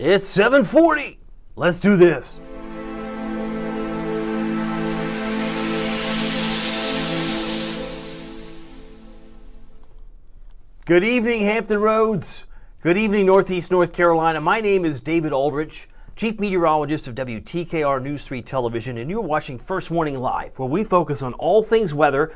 It's 7:40. Let's do this. Good evening, Hampton Roads. Good evening, Northeast North Carolina. My name is David Aldrich, Chief Meteorologist of WTKR News 3 Television, and you're watching First Warning Live, where we focus on all things weather,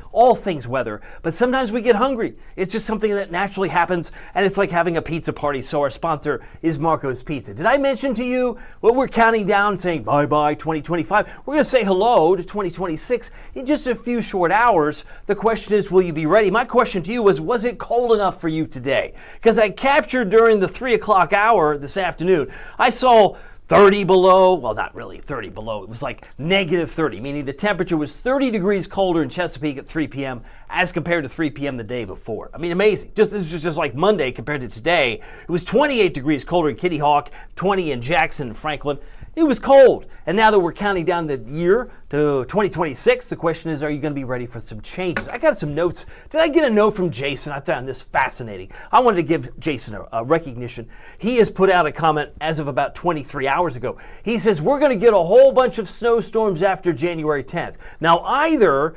but sometimes we get hungry. It's just something that naturally happens, and it's like having a pizza party, so our sponsor is Marco's Pizza. Did I mention to you what we're counting down, saying bye-bye 2025? We're going to say hello to 2026 in just a few short hours. The question is, will you be ready? My question to you was it cold enough for you today? Because I captured during the 3 o'clock hour this afternoon, I saw 30 below, well, not really 30 below, it was like negative 30, meaning the temperature was 30 degrees colder in Chesapeake at 3 p.m. as compared to 3 p.m. the day before. I mean, amazing. This was just like Monday compared to today. It was 28 degrees colder in Kitty Hawk, 20 in Jackson and Franklin. It was cold. And now that we're counting down the year to 2026, the question is, are you going to be ready for some changes? I got some notes. Did I get a note from Jason? I found this fascinating. I wanted to give Jason a recognition. He has put out a comment as of about 23 hours ago. He says, we're going to get a whole bunch of snowstorms after January 10th. Now, either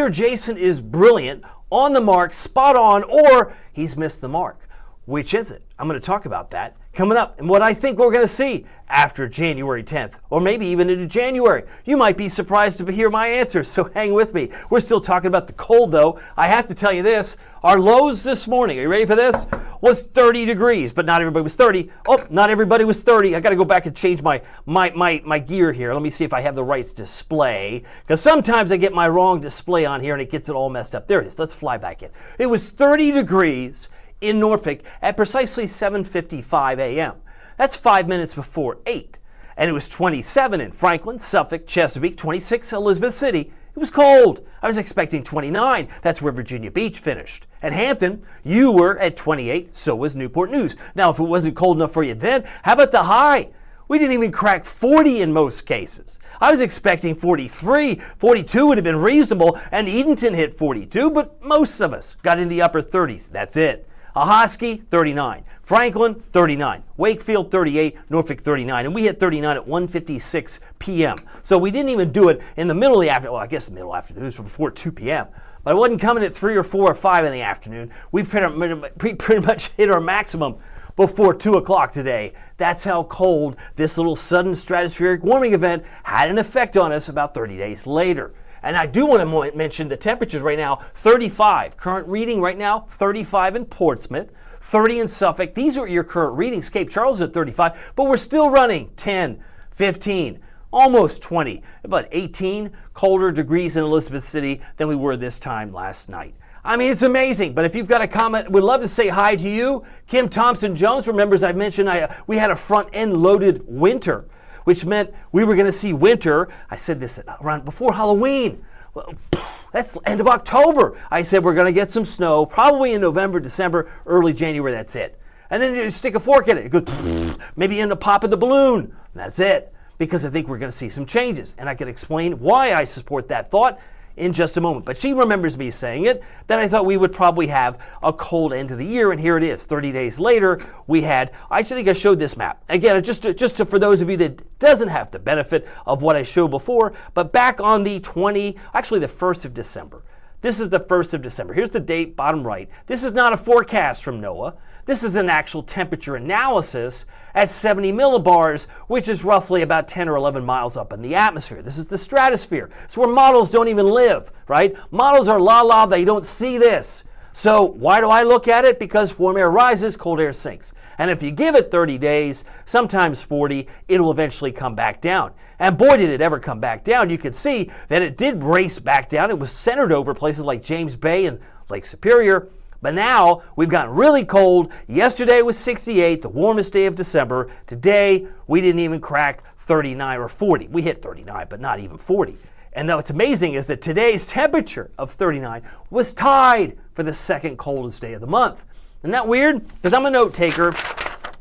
Jason is brilliant, on the mark, spot on, or he's missed the mark. Which is it? I'm going to talk about that coming up and what I think we're going to see after January 10th, or maybe even into January. You might be surprised to hear my answers, so hang with me. We're still talking about the cold, though. I have to tell you this. Our lows this morning, are you ready for this? Was 30 degrees, but not everybody was 30. Oh, not everybody was 30. I got to go back and change my gear here. Let me see if I have the right display, because sometimes I get my wrong display on here and it gets it all messed up. There it is. Let's fly back in. It was 30 degrees in Norfolk at precisely 7:55 a.m. That's 5 minutes before 8. And it was 27 in Franklin, Suffolk, Chesapeake, 26 Elizabeth City. It was cold. I was expecting 29. That's where Virginia Beach finished. And Hampton, you were at 28, so was Newport News. Now, if it wasn't cold enough for you then, how about the high? We didn't even crack 40 in most cases. I was expecting 43, 42 would have been reasonable, and Edenton hit 42, but most of us got in the upper 30s. That's it. Ahoskie, 39. Franklin, 39. Wakefield, 38. Norfolk, 39. And we hit 39 at 1:56 p.m. So we didn't even do it in the middle of the afternoon. Well, I guess the middle afternoon was before 2 p.m. But it wasn't coming at 3 or 4 or 5 in the afternoon. We pretty much hit our maximum before 2 o'clock today. That's how cold this little sudden stratospheric warming event had an effect on us about 30 days later. And I do want to mention the temperatures right now, 35. Current reading right now, 35 in Portsmouth, 30 in Suffolk. These are your current readings. Cape Charles at 35, but we're still running 10, 15, almost 20, about 18 colder degrees in Elizabeth City than we were this time last night. I mean, it's amazing. But if you've got a comment, we'd love to say hi to you. Kim Thompson-Jones remembers I mentioned we had a front-end loaded winter, which meant we were going to see winter. I said this around before Halloween. Well, that's the end of October. I said we're going to get some snow, probably in November, December, early January. That's it. And then you stick a fork in it. It goes, maybe end up popping the balloon. That's it. Because I think we're going to see some changes. And I can explain why I support that thought in just a moment. But she remembers me saying it, that I thought we would probably have a cold end of the year, and here it is. 30 days later, we had, I think I showed this map. Again, just for those of you that doesn't have the benefit of what I showed before, but back on the 1st of December. This is the 1st of December. Here's the date, bottom right. This is not a forecast from NOAA. This is an actual temperature analysis at 70 millibars, which is roughly about 10 or 11 miles up in the atmosphere. This is the stratosphere. It's where models don't even live, right? Models are la-la, they don't see this. So why do I look at it? Because warm air rises, cold air sinks. And if you give it 30 days, sometimes 40, it'll eventually come back down. And boy, did it ever come back down. You could see that it did race back down. It was centered over places like James Bay and Lake Superior. But now we've gotten really cold. Yesterday was 68, the warmest day of December. Today, we didn't even crack 39 or 40. We hit 39, but not even 40. And what's amazing is that today's temperature of 39 was tied for the second coldest day of the month. Isn't that weird? Because I'm a note taker.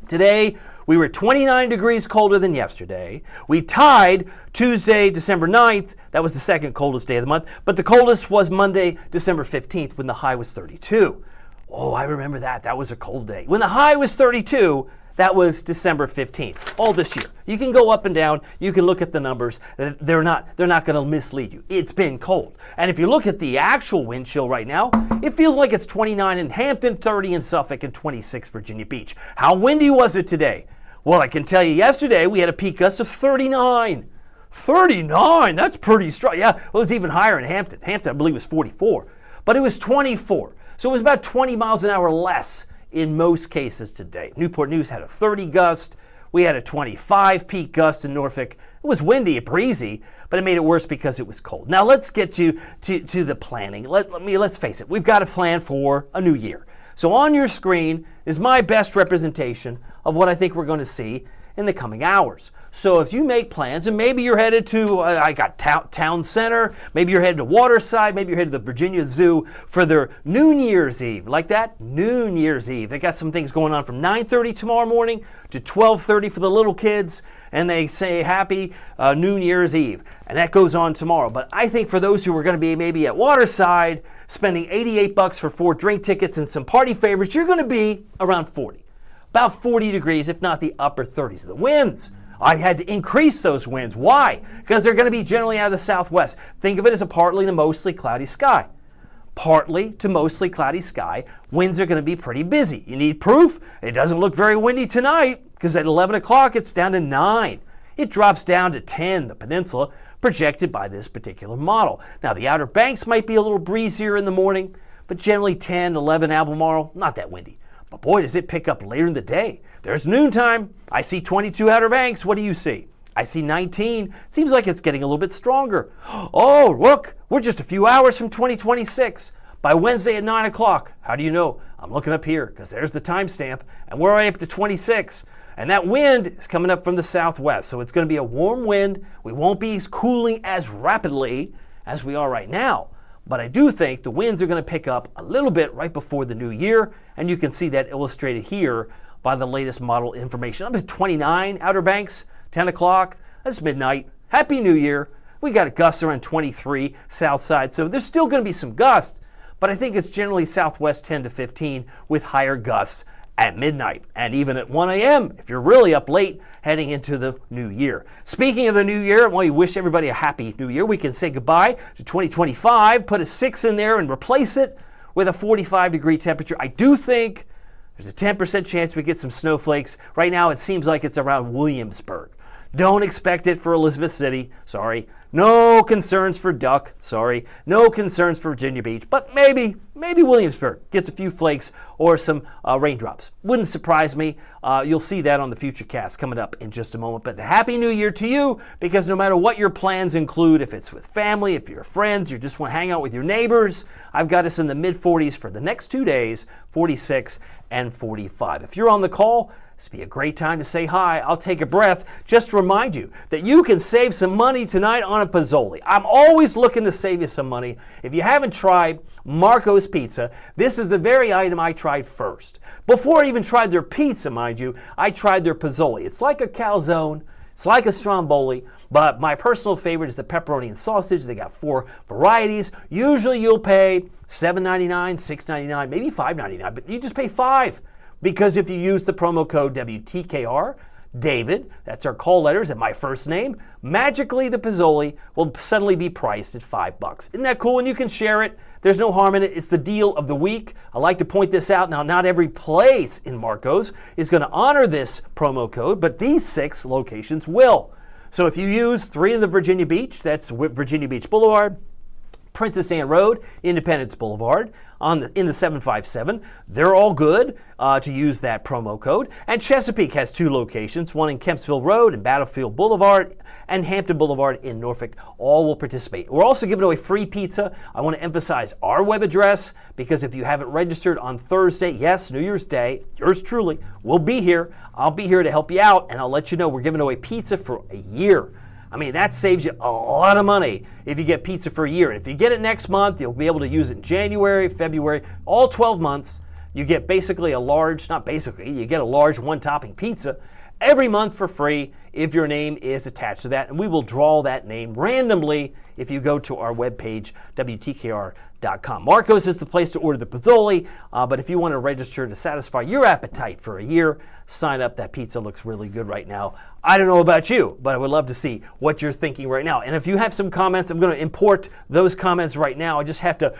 Today, we were 29 degrees colder than yesterday. We tied Tuesday, December 9th. That was the second coldest day of the month. But the coldest was Monday, December 15th, when the high was 32. Oh, I remember that. That was a cold day. When the high was 32, That was December 15th, all this year. You can go up and down. You can look at the numbers. They're not going to mislead you. It's been cold. And if you look at the actual wind chill right now, it feels like it's 29 in Hampton, 30 in Suffolk, and 26 Virginia Beach. How windy was it today? Well, I can tell you yesterday we had a peak gust of 39. 39, that's pretty strong. Yeah, it was even higher in Hampton. Hampton, I believe, was 44. But it was 24. So it was about 20 miles an hour less in most cases today. Newport News had a 30 gust. We had a 25 peak gust in Norfolk. It was windy, breezy, but it made it worse because it was cold. Now let's get to the planning. Let's face it, we've got to plan for a new year. So on your screen is my best representation of what I think we're going to see in the coming hours. So if you make plans, and maybe you're headed to, Town Center, maybe you're headed to Waterside, maybe you're headed to the Virginia Zoo for their New Year's Eve. Like that? New Year's Eve. They got some things going on from 9:30 tomorrow morning to 12:30 for the little kids, and they say Happy New Year's Eve. And that goes on tomorrow. But I think for those who are going to be maybe at Waterside, spending $88 for 4 drink tickets and some party favors, you're going to be around 40. About 40 degrees, if not the upper 30s. The winds, I had to increase those winds. Why? Because they're going to be generally out of the southwest. Think of it as a partly to mostly cloudy sky. Partly to mostly cloudy sky. Winds are going to be pretty busy. You need proof? It doesn't look very windy tonight because at 11 o'clock it's down to 9. It drops down to 10, the peninsula, projected by this particular model. Now the Outer Banks might be a little breezier in the morning, but generally 10, 11 Albemarle, not that windy. But boy, does it pick up later in the day. There's noontime. I see 22 Outer Banks. What do you see? I see 19. Seems like it's getting a little bit stronger. Oh, look, we're just a few hours from 2026. By Wednesday at 9 o'clock. How do you know? I'm looking up here because there's the timestamp, and we're right up to 26. And that wind is coming up from the southwest, so it's going to be a warm wind. We won't be cooling as rapidly as we are right now. But I do think the winds are going to pick up a little bit right before the new year, and you can see that illustrated here by the latest model information. I'm at 29 Outer Banks, 10 o'clock. That's midnight. Happy New Year. We got a gust around 23 south side, so there's still going to be some gusts, but I think it's generally southwest 10 to 15 with higher gusts at midnight and even at 1 a.m. if you're really up late heading into the new year. Speaking of the new year, well, we wish everybody a happy new year. We can say goodbye to 2025, put a 6 in there and replace it with a 45-degree temperature. I do think there's a 10% chance we get some snowflakes. Right now it seems like it's around Williamsburg. Don't expect it for Elizabeth City, sorry. No concerns for Duck, sorry. No concerns for Virginia Beach, but maybe Williamsburg gets a few flakes or some raindrops. Wouldn't surprise me. You'll see that on the Futurecast coming up in just a moment. But Happy New Year to you, because no matter what your plans include, if it's with family, if you're friends, you just want to hang out with your neighbors, I've got us in the mid-40s for the next 2 days, 46 and 45. If you're on the call, this would be a great time to say hi. I'll take a breath. Just to remind you that you can save some money tonight on a Pozzoli. I'm always looking to save you some money. If you haven't tried Marco's Pizza, this is the very item I tried first. Before I even tried their pizza, mind you, I tried their Pozzoli. It's like a calzone. It's like a stromboli, but my personal favorite is the pepperoni and sausage. They got 4 varieties. Usually you'll pay $7.99, $6.99, maybe $5.99, but you just pay $5. Because if you use the promo code WTKR, David, that's our call letters and my first name, magically the Pozzoli will suddenly be priced at $5. Isn't that cool? And you can share it. There's no harm in it. It's the deal of the week. I like to point this out. Now, not every place in Marco's is going to honor this promo code, but these 6 locations will. So if you use 3 in the Virginia Beach, that's Virginia Beach Boulevard, Princess Anne Road, Independence Boulevard, in the 757. They're all good to use that promo code. And Chesapeake has 2 locations, one in Kempsville Road and Battlefield Boulevard, and Hampton Boulevard in Norfolk. All will participate. We're also giving away free pizza. I want to emphasize our web address, because if you haven't registered on Thursday, yes, New Year's Day, yours truly will be here. I'll be here to help you out, and I'll let you know we're giving away pizza for a year. I mean, that saves you a lot of money if you get pizza for a year. And if you get it next month, you'll be able to use it in January, February, all 12 months. You get basically a large, not basically, you get a large 1-topping pizza every month for free if your name is attached to that. And we will draw that name randomly if you go to our webpage, WTKR.com. Marco's is the place to order the Pozzoli, but if you want to register to satisfy your appetite for a year, sign up. That pizza looks really good right now. I don't know about you, but I would love to see what you're thinking right now. And if you have some comments, I'm going to import those comments right now. I just have to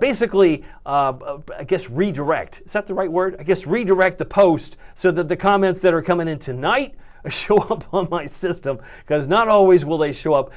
basically, I guess, redirect. Is that the right word? I guess redirect the post so that the comments that are coming in tonight show up on my system, because not always will they show up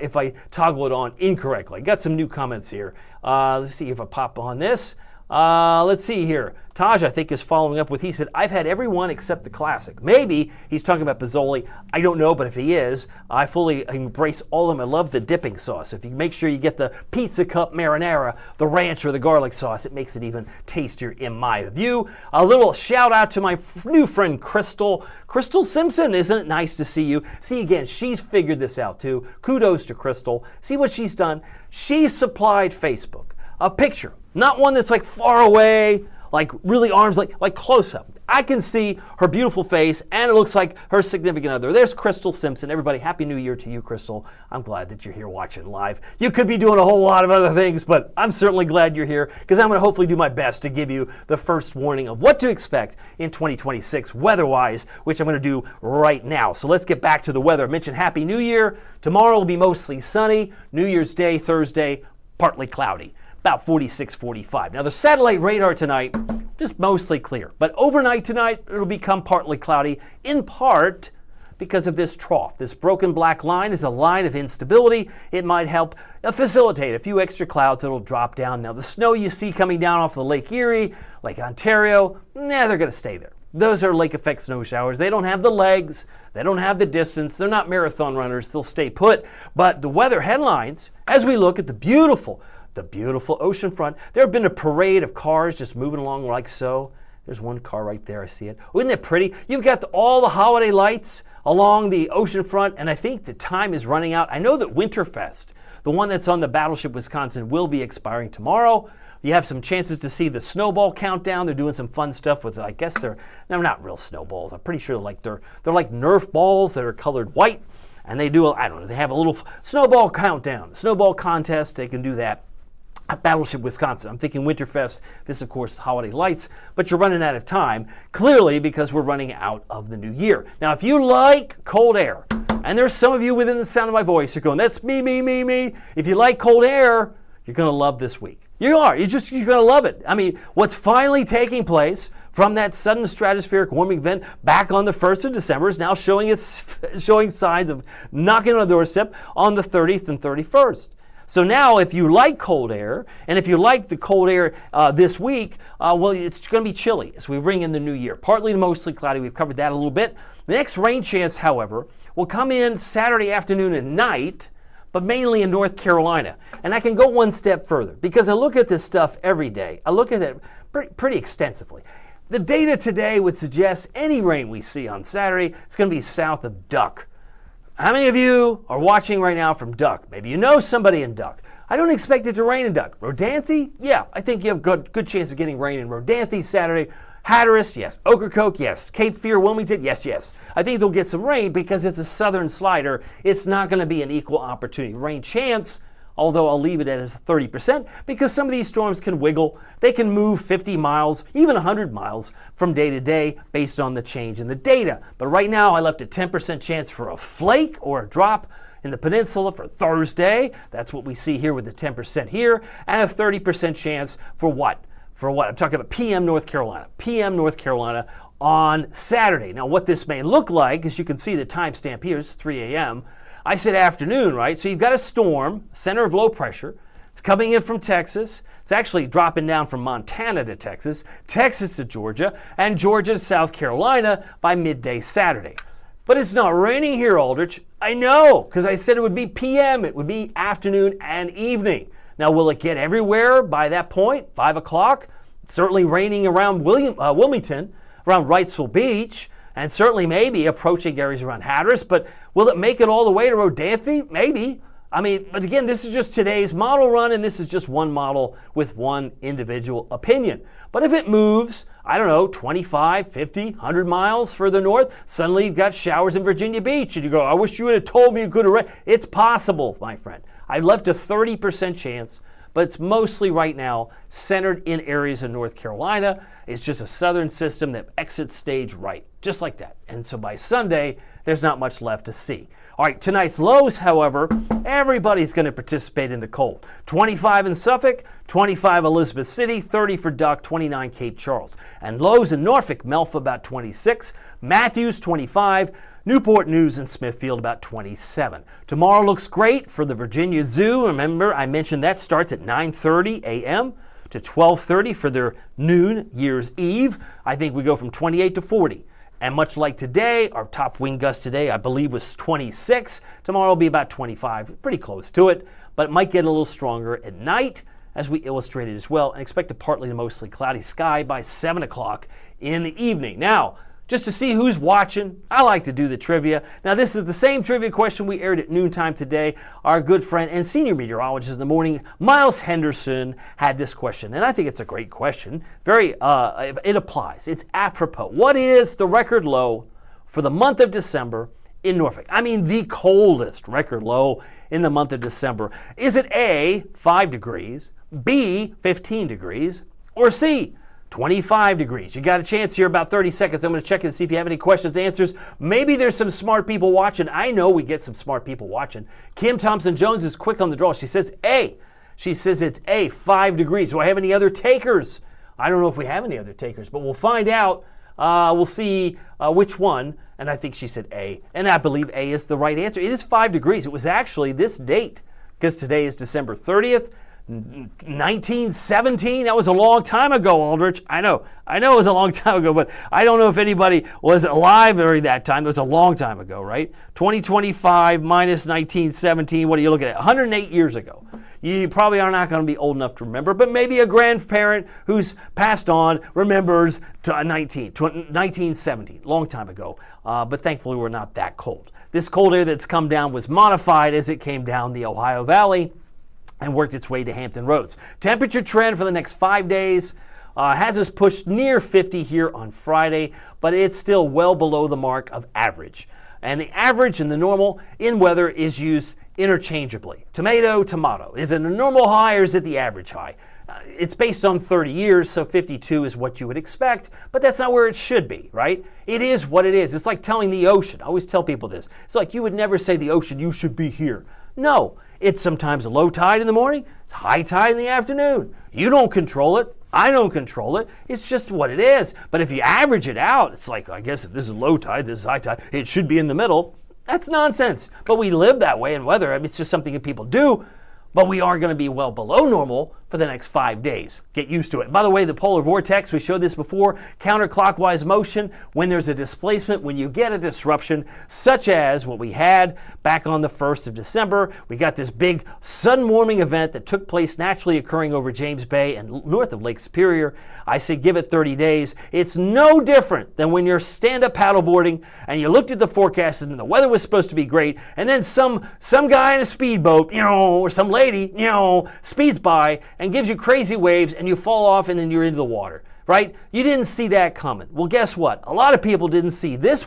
if I toggle it on incorrectly. Got some new comments here. Let's see if I pop on this. Let's see here. Taj, I think, is following up with, he said, I've had every one except the classic. Maybe he's talking about Pozzoli. I don't know, but if he is, I fully embrace all of them. I love the dipping sauce. If you make sure you get the pizza cup marinara, the ranch, or the garlic sauce, it makes it even tastier in my view. A little shout out to my new friend, Crystal. Crystal Simpson, isn't it nice to see you? See, again, she's figured this out too. Kudos to Crystal. See what she's done? She supplied Facebook a picture, not one that's like far away, like really arms, like close up. I can see her beautiful face, and it looks like her significant other. There's Crystal Simpson. Everybody, Happy New Year to you, Crystal. I'm glad that you're here watching live. You could be doing a whole lot of other things, but I'm certainly glad you're here, because I'm going to hopefully do my best to give you the first warning of what to expect in 2026 weather-wise, which I'm going to do right now. So let's get back to the weather. I mentioned Happy New Year. Tomorrow will be mostly sunny. New Year's Day, Thursday, partly cloudy. About 46, 45. Now the satellite radar tonight, just mostly clear. But overnight tonight, it'll become partly cloudy, in part because of this trough. This broken black line is a line of instability. It might help facilitate a few extra clouds that'll drop down. Now the snow you see coming down off the Lake Erie, Lake Ontario, they're going to stay there. Those are lake effect snow showers. They don't have the legs. They don't have the distance. They're not marathon runners. They'll stay put. But the weather headlines, as we look at the beautiful ocean front. There have been a parade of cars just moving along like so. There's one car right there, I see it. Isn't it pretty? You've got all the holiday lights along the ocean front, and I think the time is running out. I know that Winterfest, the one that's on the Battleship Wisconsin, will be expiring tomorrow. You have some chances to see the snowball countdown. They're doing some fun stuff with, I guess they're not real snowballs. I'm pretty sure they're like Nerf balls that are colored white, and they do, I don't know, they have a little snowball countdown, snowball contest. They can do that at Battleship Wisconsin. I'm thinking Winterfest, this of course holiday lights, but you're running out of time, clearly because we're running out of the new year. Now if you like cold air, and there's some of you within the sound of my voice, you're going, that's me. If you like cold air, you're going to love this week. You are, you're going to love it. I mean, what's finally taking place from that sudden stratospheric warming event back on the 1st of December is now showing signs of knocking on the doorstep on the 30th and 31st. So now if you like cold air, and if you like the cold air this week, well, it's going to be chilly as we bring in the new year. Partly to mostly cloudy. We've covered that a little bit. The next rain chance, however, will come in Saturday afternoon and night, but mainly in North Carolina. And I can go one step further because I look at this stuff every day. I look at it pretty extensively. The data today would suggest any rain we see on Saturday is going to be south of Duck. How many of you are watching right now from Duck? Maybe you know somebody in Duck. I don't expect it to rain in Duck. Rodanthe? Yeah, I think you have good chance of getting rain in Rodanthe Saturday. Hatteras? Yes. Ocracoke? Yes. Cape Fear, Wilmington? Yes. I think they'll get some rain because it's a southern slider. It's not going to be an equal opportunity rain chance, although I'll leave it at 30% because some of these storms can wiggle. They can move 50 miles, even 100 miles from day to day based on the change in the data. But right now I left a 10% chance for a flake or a drop in the peninsula for Thursday. That's what we see here with the 10% here, and a 30% chance for what? I'm talking about PM North Carolina on Saturday. Now what this may look like, as you can see the timestamp here, it's 3 a.m. I said afternoon, right? So you've got a storm, center of low pressure. It's coming in from Texas. It's actually dropping down from Montana to Texas, Texas to Georgia, and Georgia to South Carolina by midday Saturday. But it's not raining here, Aldrich. I know, because I said it would be PM. It would be afternoon and evening. Now, will it get everywhere by that point, 5 o'clock? It's certainly raining around Wilmington, around Wrightsville Beach, and certainly maybe approaching areas around Hatteras, but will it make it all the way to Rodanthe? Maybe. I mean, but again, this is just today's model run, and this is just one model with one individual opinion. But if it moves, I don't know, 25, 50, 100 miles further north, suddenly you've got showers in Virginia Beach, and you go, I wish you would have told me you could have rain. It's possible, my friend. I left a 30% chance but it's mostly right now centered in areas of North Carolina. It's just a southern system that exits stage right, just like that. And so by Sunday, there's not much left to see. All right, tonight's lows, however, everybody's going to participate in the cold. 25 in Suffolk, 25 Elizabeth City, 30 for Duck, 29 Cape Charles. And lows in Norfolk, Melfa about 26, Matthews 25, Newport News and Smithfield about 27. Tomorrow looks great for the Virginia Zoo. Remember, I mentioned that starts at 9:30 a.m. to 12:30 for their noon Year's Eve. I think we go from 28 to 40. And much like today, our top wind gust today, I believe, was 26. Tomorrow will be about 25, pretty close to it, but it might get a little stronger at night, as we illustrated as well, and expect a partly to mostly cloudy sky by 7 o'clock in the evening. Now, just to see who's watching, I like to do the trivia. Now, this is the same trivia question we aired at noontime today. Our good friend and senior meteorologist in the morning, Miles Henderson, had this question, and I think it's a great question. It applies. It's apropos. What is the record low for the month of December in Norfolk? I mean, the coldest record low in the month of December. Is it A, 5 degrees, B, 15 degrees, or C, 25 degrees. You got a chance here, about 30 seconds. I'm going to check and see if you have any questions, answers. Maybe there's some smart people watching. I know we get some smart people watching. Kim Thompson-Jones is quick on the draw. She says A. She says it's A, 5 degrees. Do I have any other takers? I don't know if we have any other takers, but we'll find out. We'll see which one. And I think she said A. And I believe A is the right answer. It is 5 degrees. It was actually this date, because today is December 30th. 1917, that was a long time ago, Aldrich. I know it was a long time ago, but I don't know if anybody was alive during that time. It was a long time ago, right? 2025 minus 1917, what are you looking at? 108 years ago. You probably are not going to be old enough to remember, but maybe a grandparent who's passed on remembers 1917, long time ago. But thankfully, we're not that cold. This cold air that's come down was modified as it came down the Ohio Valley and worked its way to Hampton Roads. Temperature trend for the next 5 days has us pushed near 50 here on Friday, but it's still well below the mark of average. And the average and the normal in weather is used interchangeably. Tomato, tomato. Is it a normal high or is it the average high? It's based on 30 years, so 52 is what you would expect, but that's not where it should be, right? It is what it is. It's like telling the ocean. I always tell people this. It's like you would never say the ocean, you should be here. No. It's sometimes a low tide in the morning, it's high tide in the afternoon. You don't control it. I don't control it. It's just what it is. But if you average it out, it's like, I guess if this is low tide, this is high tide, it should be in the middle. That's nonsense. But we live that way in weather. I mean, it's just something that people do. But we are going to be well below normal for the next 5 days. Get used to it. By the way, the polar vortex, we showed this before, counterclockwise motion, when there's a displacement, when you get a disruption, such as what we had back on the 1st of December. We got this big sudden warming event that took place naturally occurring over James Bay and north of Lake Superior. I say give it 30 days. It's no different than when you're stand-up paddleboarding and you looked at the forecast and the weather was supposed to be great, and then some guy in a speedboat, or some lady, speeds by and gives you crazy waves and you fall off and then you're into the water, right? You didn't see that coming. Well, guess what? A lot of people didn't see this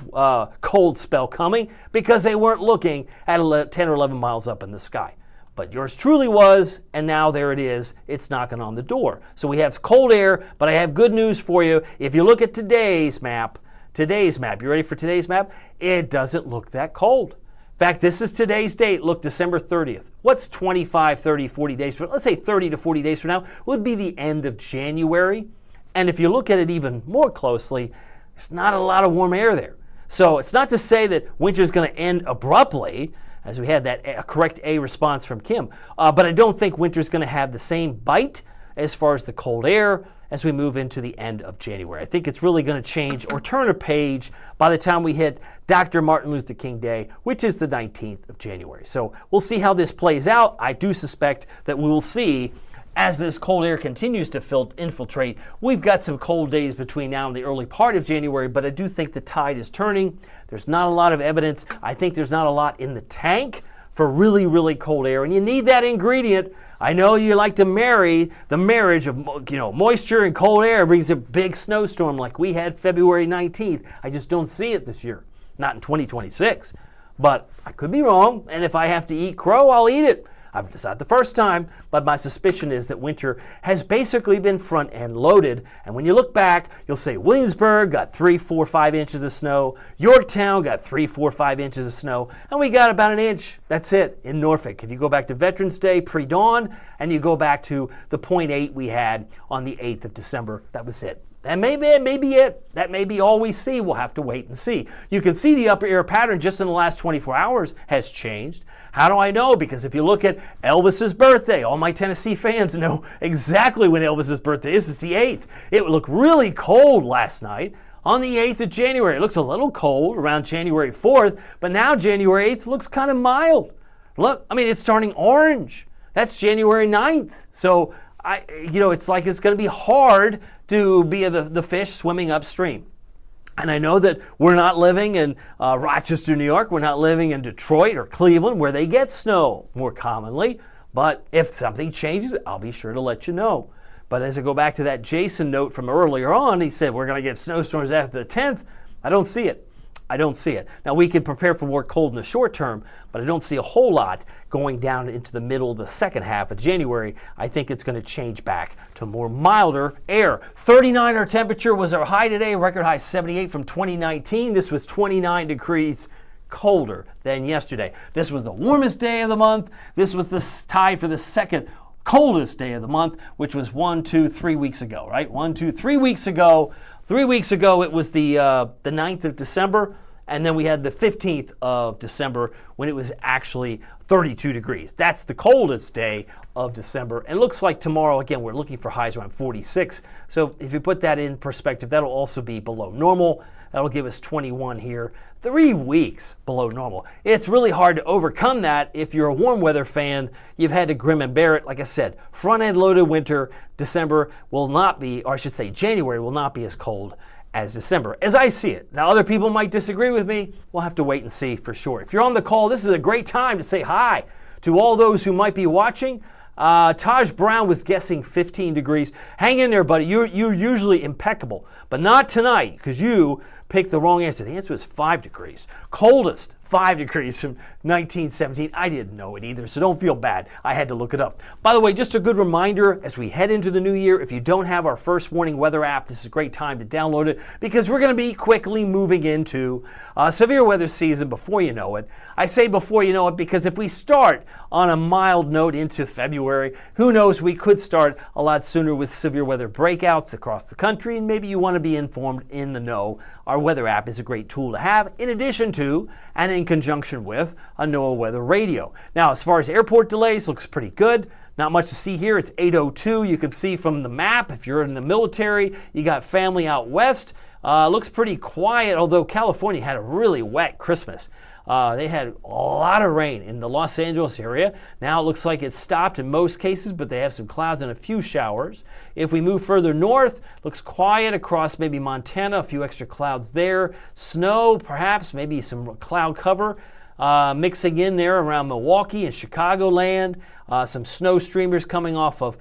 cold spell coming because they weren't looking at 10 or 11 miles up in the sky. But yours truly was, and now there it is. It's knocking on the door. So we have cold air, but I have good news for you. If you look at today's map, you ready for today's map? It doesn't look that cold. In fact, this is today's date. Look, December 30th. What's 25, 30, 40 days from now? Let's say 30 to 40 days from now would be the end of January. And if you look at it even more closely, there's not a lot of warm air there. So it's not to say that winter is going to end abruptly, as we had that correct A response from Kim. But I don't think winter is going to have the same bite as far as the cold air as we move into the end of January. I think it's really going to change or turn a page by the time we hit Dr. Martin Luther King Day, which is the 19th of January. So we'll see how this plays out. I do suspect that we will see, as this cold air continues to infiltrate, we've got some cold days between now and the early part of January, but I do think the tide is turning. There's not a lot of evidence. I think there's not a lot in the tank for really, really cold air, and you need that ingredient. I know you like to marry the marriage of moisture and cold air brings a big snowstorm like we had February 19th. I just don't see it this year, not in 2026. But I could be wrong, and if I have to eat crow, I'll eat it. It's not the first time, but my suspicion is that winter has basically been front end loaded. And when you look back, you'll say Williamsburg got 3, 4, 5 inches of snow. Yorktown got 3, 4, 5 inches of snow. And we got about an inch. That's it in Norfolk. If you go back to Veterans Day pre-dawn and you go back to the 0.8 we had on the 8th of December, that was it. That may be it. That may be all we see. We'll have to wait and see. You can see the upper air pattern just in the last 24 hours has changed. How do I know? Because if you look at Elvis's birthday, all my Tennessee fans know exactly when Elvis's birthday is. It's the 8th. It looked really cold last night on the 8th of January. It looks a little cold around January 4th, but now January 8th looks kind of mild. Look, I mean, it's turning orange. That's January 9th. So, it's like it's going to be hard to be the fish swimming upstream. And I know that we're not living in Rochester, New York. We're not living in Detroit or Cleveland where they get snow more commonly. But if something changes, I'll be sure to let you know. But as I go back to that Jason note from earlier on, he said we're going to get snowstorms after the 10th. I don't see it. I don't see it. Now, we can prepare for more cold in the short term, but I don't see a whole lot going down into the middle of the second half of January. I think it's going to change back to more milder air. 39 our temperature was our high today, record high 78 from 2019. This was 29 degrees colder than yesterday. This was the warmest day of the month. This was the tied for the second coldest day of the month, which was 3 weeks ago, right? 3 weeks ago. 3 weeks ago, it was the 9th of December, and then we had the 15th of December when it was actually 32 degrees. That's the coldest day of December. And it looks like tomorrow, again, we're looking for highs around 46. So if you put that in perspective, that'll also be below normal. That'll give us 21 here. 3 weeks below normal. It's really hard to overcome that if you're a warm weather fan. You've had to grim and bear it. Like I said, front-end loaded winter. December will not be, or I should say January will not be as cold as December, as I see it. Now, other people might disagree with me. We'll have to wait and see for sure. If you're on the call, this is a great time to say hi to all those who might be watching. Taj Brown was guessing 15 degrees. Hang in there, buddy. You're usually impeccable, but not tonight because you picked the wrong answer. The answer was 5 degrees. Coldest 5 degrees from 1917. I didn't know it either, so don't feel bad. I had to look it up. By the way, just a good reminder as we head into the new year, if you don't have our First Warning weather app, this is a great time to download it because we're going to be quickly moving into severe weather season before you know it. I say before you know it because if we start on a mild note into February, who knows, we could start a lot sooner with severe weather breakouts across the country, and maybe you want to be informed in the know. Our weather app is a great tool to have in addition to and in conjunction with a NOAA weather radio. Now, as far as airport delays, looks pretty good. Not much to see here. It's 8:02. You can see from the map, if you're in the military, you got family out west. Looks pretty quiet, although California had a really wet Christmas. They had a lot of rain in the Los Angeles area. Now it looks like it's stopped in most cases, but they have some clouds and a few showers. If we move further north, looks quiet across maybe Montana, a few extra clouds there. Snow, perhaps, maybe some cloud cover. Mixing in there around Milwaukee and Chicagoland. Some snow streamers coming off of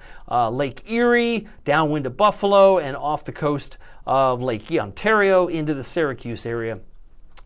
Lake Erie, downwind of Buffalo, and off the coast of Lake Ontario into the Syracuse area,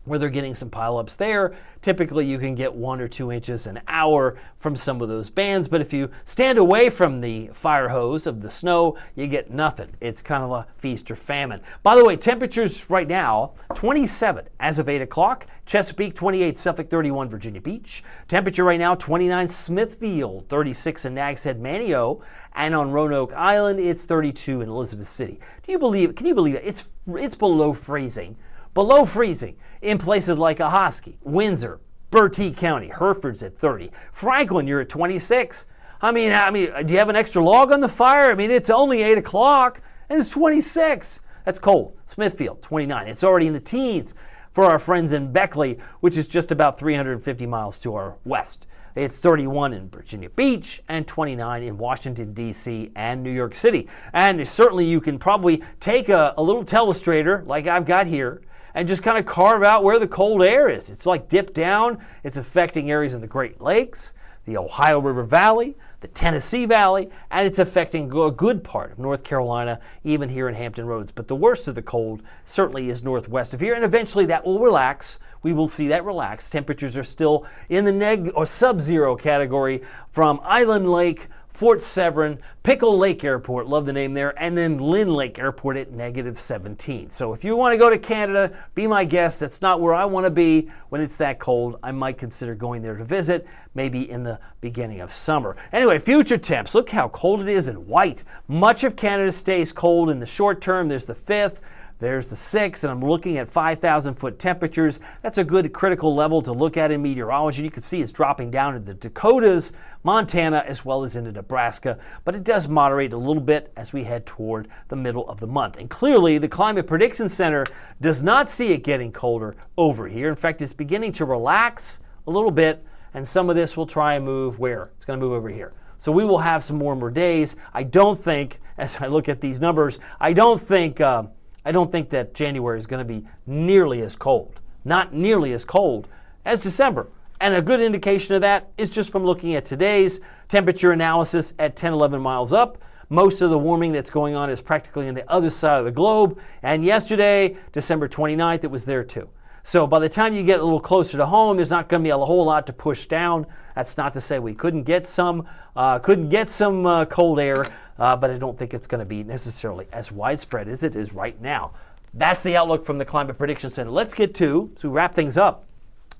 where they're getting some pileups there. Typically, you can get 1 or 2 inches an hour from some of those bands, but if you stand away from the fire hose of the snow, you get nothing. It's kind of a feast or famine. By the way, temperatures right now, 27 as of 8 o'clock. Chesapeake, 28, Suffolk, 31, Virginia Beach. Temperature right now, 29, Smithfield, 36 in Nags Head, Manio, and on Roanoke Island, it's 32 in Elizabeth City. Can you believe it? It's below freezing. Below freezing in places like Ahoskie, Windsor, Bertie County. Hereford's at 30. Franklin, you're at 26. I mean, do you have an extra log on the fire? I mean, it's only 8 o'clock and it's 26. That's cold. Smithfield, 29. It's already in the teens for our friends in Beckley, which is just about 350 miles to our west. It's 31 in Virginia Beach and 29 in Washington, D.C. and New York City. And certainly you can probably take a little telestrator like I've got here and just kind of carve out where the cold air is. It's like dip down. It's affecting areas in the Great Lakes, the Ohio River Valley, the Tennessee Valley, and it's affecting a good part of North Carolina, even here in Hampton Roads. But the worst of the cold certainly is northwest of here, and eventually that will relax we will see that relax. Temperatures are still in the sub-zero category from Island Lake, Fort Severn, Pickle Lake Airport, love the name there, and then Lynn Lake Airport at -17. So if you want to go to Canada, be my guest. That's not where I want to be when it's that cold. I might consider going there to visit, maybe in the beginning of summer. Anyway, future temps. Look how cold it is in white. Much of Canada stays cold in the short term. There's the 5th. There's the 6th, and I'm looking at 5,000-foot temperatures. That's a good critical level to look at in meteorology. You can see it's dropping down in the Dakotas, Montana, as well as into Nebraska, but it does moderate a little bit as we head toward the middle of the month. And clearly, the Climate Prediction Center does not see it getting colder over here. In fact, it's beginning to relax a little bit, and some of this will try and move where? It's going to move over here. So we will have some warmer days. I don't think, as I look at these numbers, I don't think that January is going to be nearly as cold, not nearly as cold as December. And a good indication of that is just from looking at today's temperature analysis at 10, 11 miles up. Most of the warming that's going on is practically on the other side of the globe. And yesterday, December 29th, it was there too. So by the time you get a little closer to home, there's not going to be a whole lot to push down. That's not to say we couldn't get some cold air, but I don't think it's going to be necessarily as widespread as it is right now. That's the outlook from the Climate Prediction Center. Let's get to wrap things up.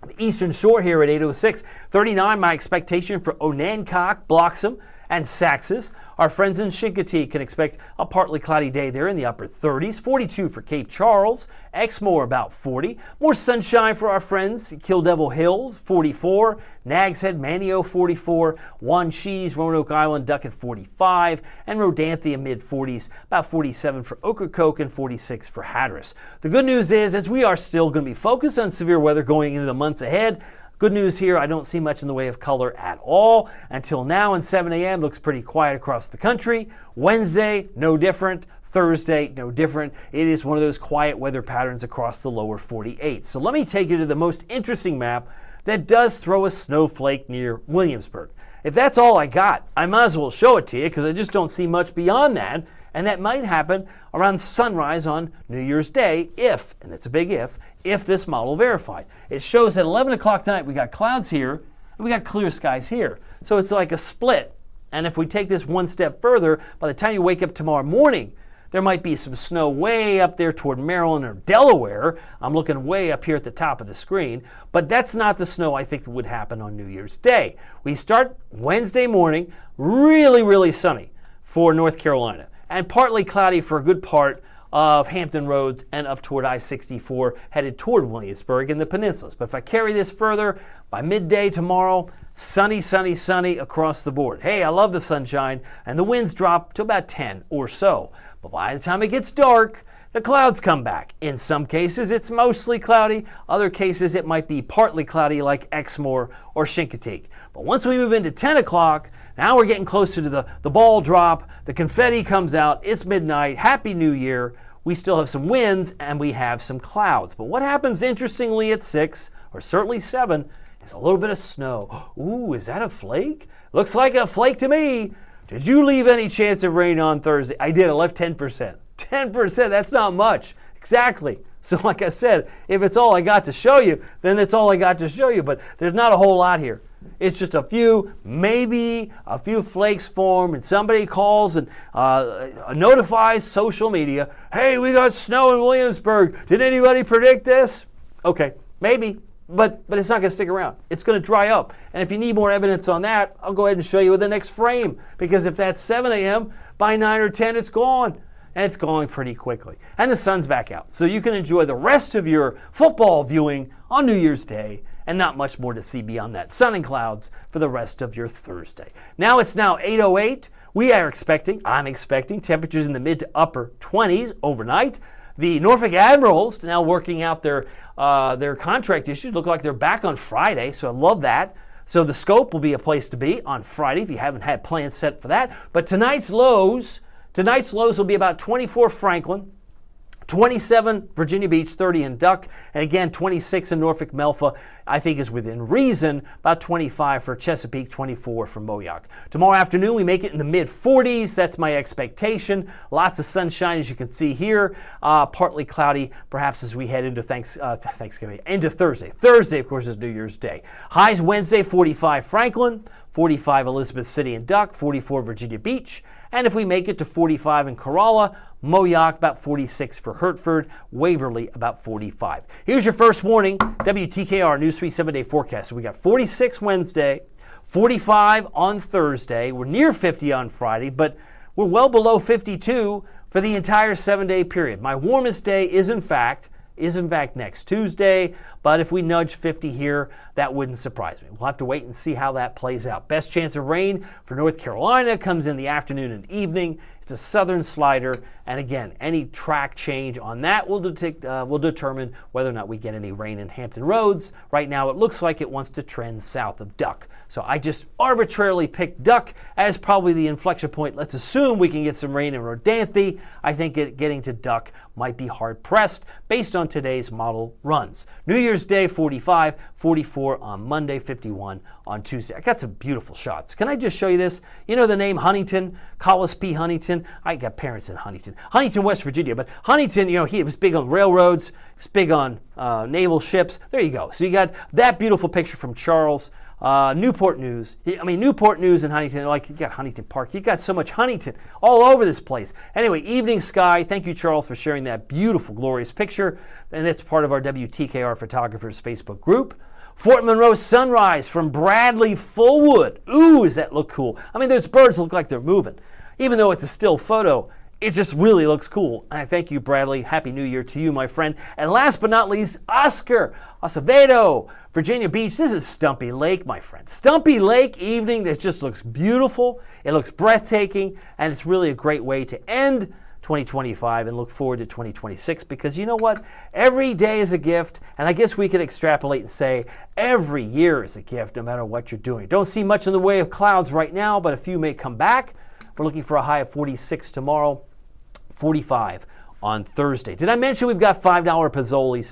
The Eastern Shore here at 8:06, 39 my expectation for Onancock, Bloxham, and Saxes. Our friends in Chincoteague can expect a partly cloudy day there in the upper 30s, 42 for Cape Charles, Exmoor about 40. More sunshine for our friends at Kill Devil Hills, 44. Nags Head, Manio, 44. Wanchese, Roanoke Island, Duck at 45. And Rodanthia, mid-40s, about 47 for Ocracoke and 46 for Hatteras. The good news is, as we are still going to be focused on severe weather going into the months ahead, good news here, I don't see much in the way of color at all. Until now, and 7 a.m. looks pretty quiet across the country. Wednesday, no different. Thursday, no different. It is one of those quiet weather patterns across the lower 48. So let me take you to the most interesting map that does throw a snowflake near Williamsburg. If that's all I got, I might as well show it to you because I just don't see much beyond that. And that might happen around sunrise on New Year's Day if, and it's a big if this model verified. It shows at 11 o'clock tonight we got clouds here and we got clear skies here. So it's like a split. And if we take this one step further, by the time you wake up tomorrow morning, there might be some snow way up there toward Maryland or Delaware. I'm looking way up here at the top of the screen, but that's not the snow I think would happen on New Year's Day. We start Wednesday morning, really, really sunny for North Carolina and partly cloudy for a good part of Hampton Roads and up toward I-64 headed toward Williamsburg and the peninsulas. But if I carry this further, by midday tomorrow, sunny, sunny, sunny across the board. Hey, I love the sunshine, and the winds drop to about 10 or so. But by the time it gets dark, the clouds come back. In some cases, it's mostly cloudy. Other cases, it might be partly cloudy like Exmoor or Chincoteague. But once we move into 10 o'clock, now we're getting closer to the ball drop. The confetti comes out. It's midnight. Happy New Year. We still have some winds and we have some clouds. But what happens interestingly at 6 or certainly 7 is a little bit of snow. Ooh, is that a flake? Looks like a flake to me. Did you leave any chance of rain on Thursday? I did. I left 10%. 10%, that's not much. Exactly. So like I said, if it's all I got to show you, then it's all I got to show you. But there's not a whole lot here. It's just a few, maybe a few flakes form, and somebody calls and notifies social media, hey, we got snow in Williamsburg. Did anybody predict this? Okay, maybe, but it's not going to stick around. It's going to dry up. And if you need more evidence on that, I'll go ahead and show you with the next frame, because if that's 7 a.m., by 9 or 10, it's gone. And it's going pretty quickly. And the sun's back out. So you can enjoy the rest of your football viewing on New Year's Day, and not much more to see beyond that. Sun and clouds for the rest of your Thursday. Now it's now 8:08. I'm expecting temperatures in the mid to upper 20s overnight. The Norfolk Admirals now working out their contract issues. Look like they're back on Friday, so I love that. So the Scope will be a place to be on Friday if you haven't had plans set for that. But tonight's lows will be about 24 Franklin 27 Virginia Beach, 30 in Duck, and again 26 in Norfolk Melfa. I think is within reason. About 25 for Chesapeake, 24 for Moyock. Tomorrow afternoon we make it in the mid-40s. That's my expectation. Lots of sunshine as you can see here. Partly cloudy perhaps as we head into Thanksgiving, into Thursday. Thursday, of course, is New Year's Day. Highs Wednesday, 45 Franklin, 45 Elizabeth City and Duck, 44 Virginia Beach. And if we make it to 45 in Corolla, Moyock about 46 for Hertford, Waverly about 45. Here's your first warning, WTKR News 3 7-day forecast. So we got 46 Wednesday, 45 on Thursday. We're near 50 on Friday, but we're well below 52 for the entire 7-day period. My warmest day is in fact next Tuesday, but if we nudge 50 here, that wouldn't surprise me. We'll have to wait and see how that plays out. Best chance of rain for North Carolina comes in the afternoon and evening. It's a southern slider, and again, any track change on that will determine whether or not we get any rain in Hampton Roads. Right now, it looks like it wants to trend south of Duck. So I just arbitrarily picked Duck as probably the inflection point. Let's assume we can get some rain in Rodanthe. I think getting to Duck might be hard-pressed based on today's model runs. New Year's Day, 45, 44 on Monday, 51 on Tuesday. I got some beautiful shots. Can I just show you this? You know the name Huntington, Collis P. Huntington? I got parents in Huntington, West Virginia. But Huntington, you know, he was big on railroads. He was big on naval ships. There you go. So you got that beautiful picture from Charles. Newport News. Newport News and Huntington, like you got Huntington Park. You got so much Huntington all over this place. Anyway, evening sky. Thank you, Charles, for sharing that beautiful, glorious picture. And that's part of our WTKR Photographers Facebook group. Fort Monroe sunrise from Bradley Fullwood. Ooh, does that look cool? I mean, those birds look like they're moving. Even though it's a still photo, it just really looks cool. And I thank you, Bradley. Happy New Year to you, my friend. And last but not least, Oscar Acevedo, Virginia Beach. This is Stumpy Lake, my friend. Stumpy Lake evening. This just looks beautiful. It looks breathtaking. And it's really a great way to end 2025 and look forward to 2026, because you know what? Every day is a gift, and I guess we could extrapolate and say every year is a gift no matter what you're doing. Don't see much in the way of clouds right now, but a few may come back. We're looking for a high of 46 tomorrow, 45 on Thursday. Did I mention we've got $5 Pizzolis?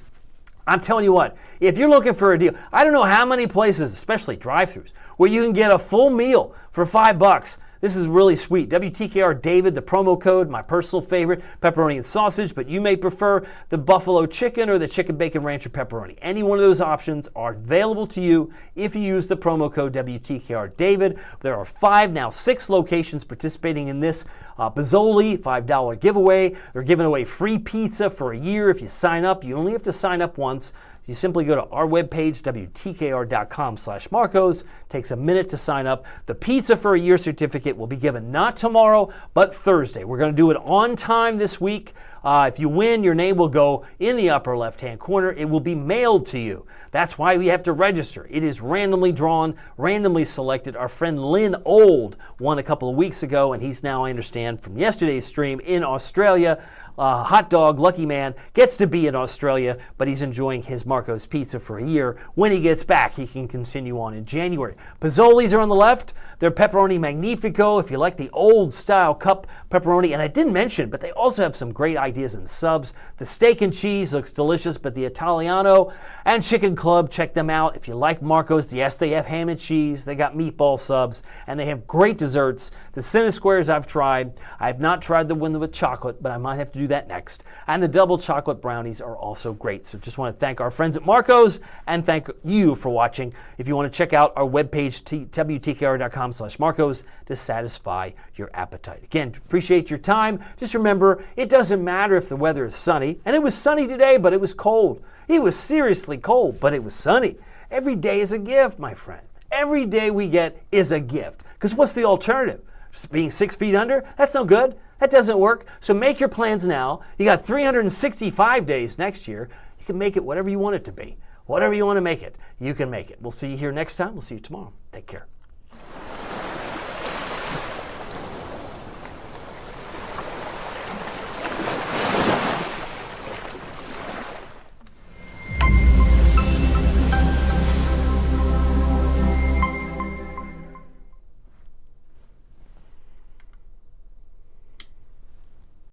I'm telling you what, if you're looking for a deal, I don't know how many places, especially drive-thrus, where you can get a full meal for $5. This is really sweet. WTKR David, the promo code, my personal favorite, pepperoni and sausage, but you may prefer the buffalo chicken or the chicken bacon ranch or pepperoni. Any one of those options are available to you if you use the promo code WTKR David. There are now 6 locations participating in this Pizzoli $5 giveaway. They're giving away free pizza for a year if you sign up. You only have to sign up once. You simply go to our webpage, WTKR.com/Marcos. Takes a minute to sign up. The pizza for a year certificate will be given not tomorrow, but Thursday. We're going to do it on time this week. If you win, your name will go in the upper left-hand corner. It will be mailed to you. That's why we have to register. It is randomly drawn, randomly selected. Our friend Lynn Old won a couple of weeks ago, and he's now, I understand, from yesterday's stream in Australia. Hot dog, lucky man, gets to be in Australia, but he's enjoying his Marco's Pizza for a year. When he gets back, he can continue on in January. Pizzolis are on the left. They're pepperoni magnifico, if you like the old style cup pepperoni. And I didn't mention, but they also have some great ideas in subs. The steak and cheese looks delicious, but the Italiano and Chicken Club, check them out. If you like Marco's, yes, they have ham and cheese. They got meatball subs, and they have great desserts. The Cine Squares I've tried. I have not tried the one with chocolate, but I might have to do that next. And the double chocolate brownies are also great. So just want to thank our friends at Marco's and thank you for watching. If you want to check out our webpage, WTKR.com/Marcos, to satisfy your appetite. Again, appreciate your time. Just remember, it doesn't matter if the weather is sunny. And it was sunny today, but it was cold. It was seriously cold, but it was sunny. Every day is a gift, my friend. Every day we get is a gift. Because what's the alternative? Just being 6 feet under? That's no good. That doesn't work. So make your plans now. You got 365 days next year. You can make it whatever you want it to be. Whatever you want to make it, you can make it. We'll see you here next time. We'll see you tomorrow. Take care.